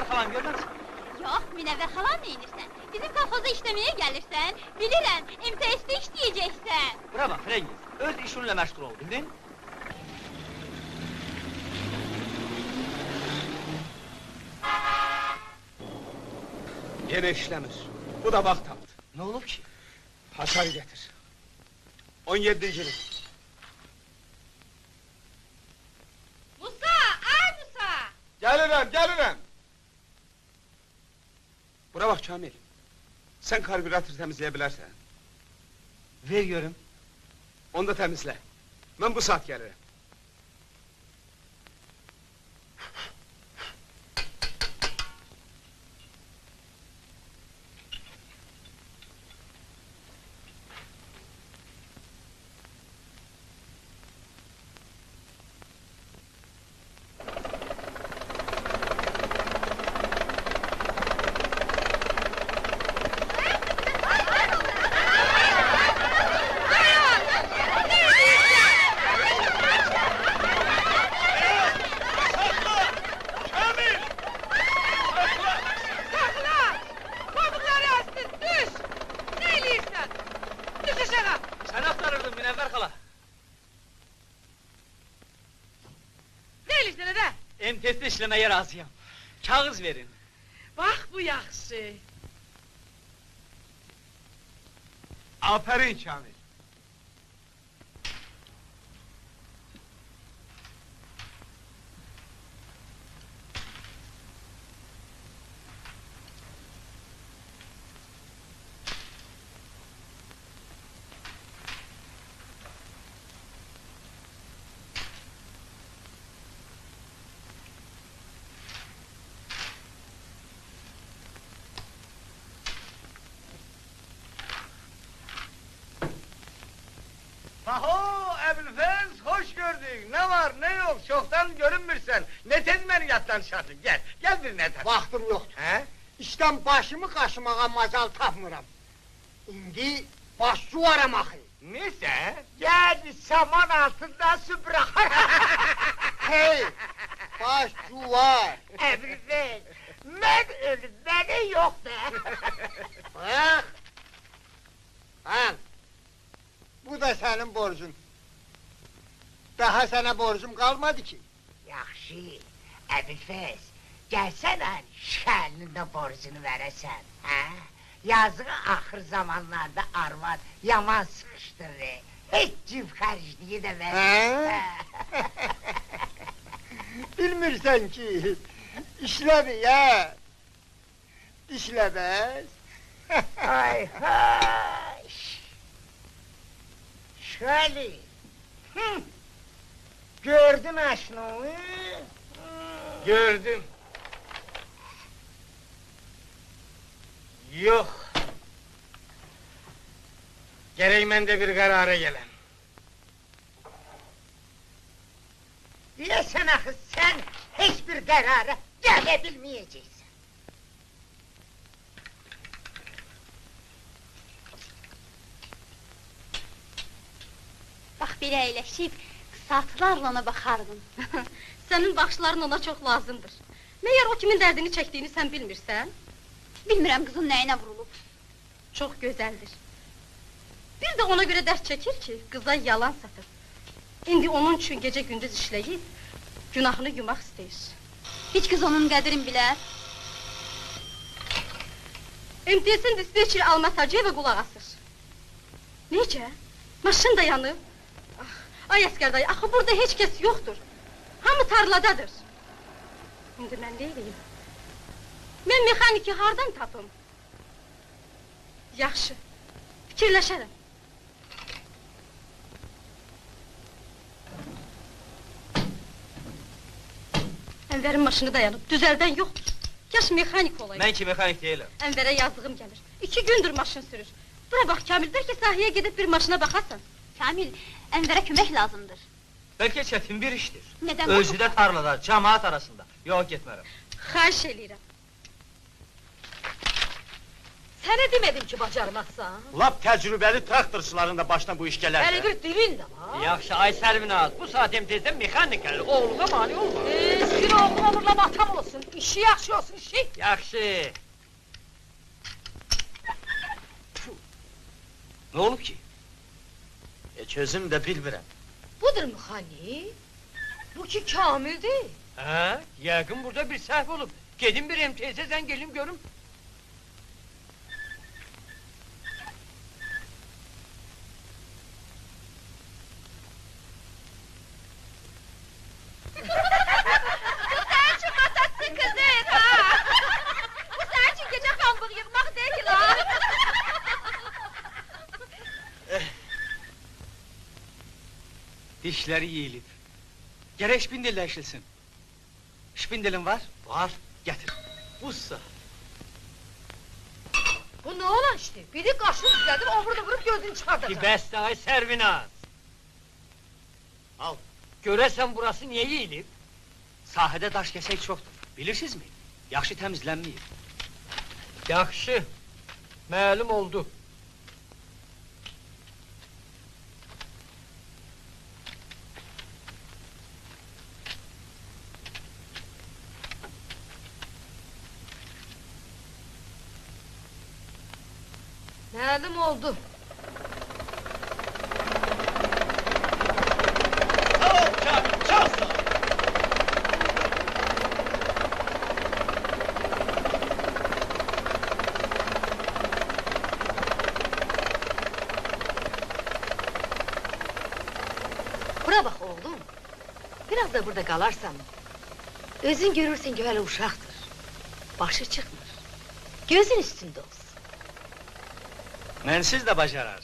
Münevver xalam görməlisin. Yox, Münevver xalan neyinirsən? Bizim kolxoza işləməyə gəlirsən. Bilirəm, MTS-də işləyəcəksən. Bura bax, Frengiz, öz işinlə məşğul ol, bildin? Yine işlemir. Bu da vaxt aldı. Nə olub ki? Hasar getir. 17. yıl. Musa, ay Musa! Gelirim. Buna bak Kamil. Sen karbüratör temizleyebilirsen. Ver görüm. Onu da temizle. Ben bu saat gelirim. Sen aktarırdın Münevver xala. Ne elirsən ədə? MTS-də işləməyə razıyam. Kağız verin. Bax bu yaxşı. Aferin Kamil. Aho Ebilfez, hoş gördük. Ne var ne yok, çoktan görünmürsen. Ne tez beni yattan çıkartın, gel bir neter. Vaxtım yoxdur. He? İşdən başımı qaşımağa macal tapmıram. İndi baş su aramaq. Neyse, gel saman altında su bırak. Hey, baş su var. Ebilfez, ben ölüm, beni yok de. Bax. Al. Bu da sənin borcun. Daha sənə borcum qalmadı ki. Yaxşı, Əbilfez, gəlsənə şəhərinin də borcunu verəsən, hə? Yazığı axır zamanlarda arvad yaman sıxışdırır, heç cib xərcliyi də vermir. Bilmirsən ki, işlədi ya. İşləməz. Ay hay! Şöyle! Gördün aşnoğu? Gördüm. Yok. Gerek ben de bir karara gelem. Deyəsən axı sən heç bir qərara gələ bilməyəcəksən. Bax, belə əyləşib, saatlarla ona baxardın. Sənin baxışların ona çox lazımdır. Məyər o kimin dərdini çəkdiyini sən bilmirsən? Bilmirəm qızın nəyinə vurulub. Çox gözəldir. Bir də ona görə dərd çəkir ki, qıza yalan satır. İndi onun üçün gecə gündüz işləyib, günahını yumaq istəyir. Heç qız onun qədrini bilər. MTS-in dispetçeri Almas Hacıyeva qulaq asır. Necə? Maşın da yanıb. Ay əskər dayı, axı burada heç kəs yoxdur. Hamı tarladadır. İndi mən deyileyim. Mən mexaniki hardan tapım? Yaxşı, fikirləşərəm. Ənvərin maşını dayanıb, düzəldən yoxdur. Yaş mexanik olayım. Mən ki mexanik deyiləm. Ənvərə yazdığım gəlir. 2 gündür maşın sürür. Bura bax Kamil, bəlkə sahəyə gedib bir maşına baxasan. Kamil, Ənvərə kömək lazımdır. Bəlkə çətin bir işdir. Nədən Özü də tarlada, cəmaat arasında. Yox, getmərəm. Xahiş eləyirəm. sənə demədim ki, bacarmazsan. Lap təcrübəli traktorçuların da başına bu iş gələr. Hələ bir dilin də var. Yaxşı, ay Sərvinaz, bu saat MTS-dən mexanik gəlir, oğluna mani olma. Bir oğlum olurla matam olsun, işi yaxşı olsun, işi. Yaxşı. Ne olub ki? Heç özüm də bilmirəm. Budur müxani. Bu ki Kamildir. Hə, yəqin burada bir səhv olub. Gedim bir MTS-dən gelim görüm. Sen şu matatsı kızıyız ha! Bu sen için gece pambık yıkmak değil lan! Dişleri yiyilib. Gerek şpindelleşilsin. Şpindelin var? Var. Getir. Uzsa. Bu ne olan işte? Biri kaşını düzeldir, o burada vurup gözünü çıkartacak. Bir bəsdə, ay Sərvinaz. Al. Görəsən burası niyə yeyilib? Sahədə daş kesek çoktur. Bilirsiniz mi? Yaxşı təmizlənməyib. Yaxşı, məlum oldu. Məlum oldu. Sağ ol Kamil, çok sağ ol. Bura bak oğlum. Biraz da burada kalarsan... ...özün görürsün ki öyle uşaktır. Başı çıkmır. Gözün üstünde olsun. Mənsiz de bacarar.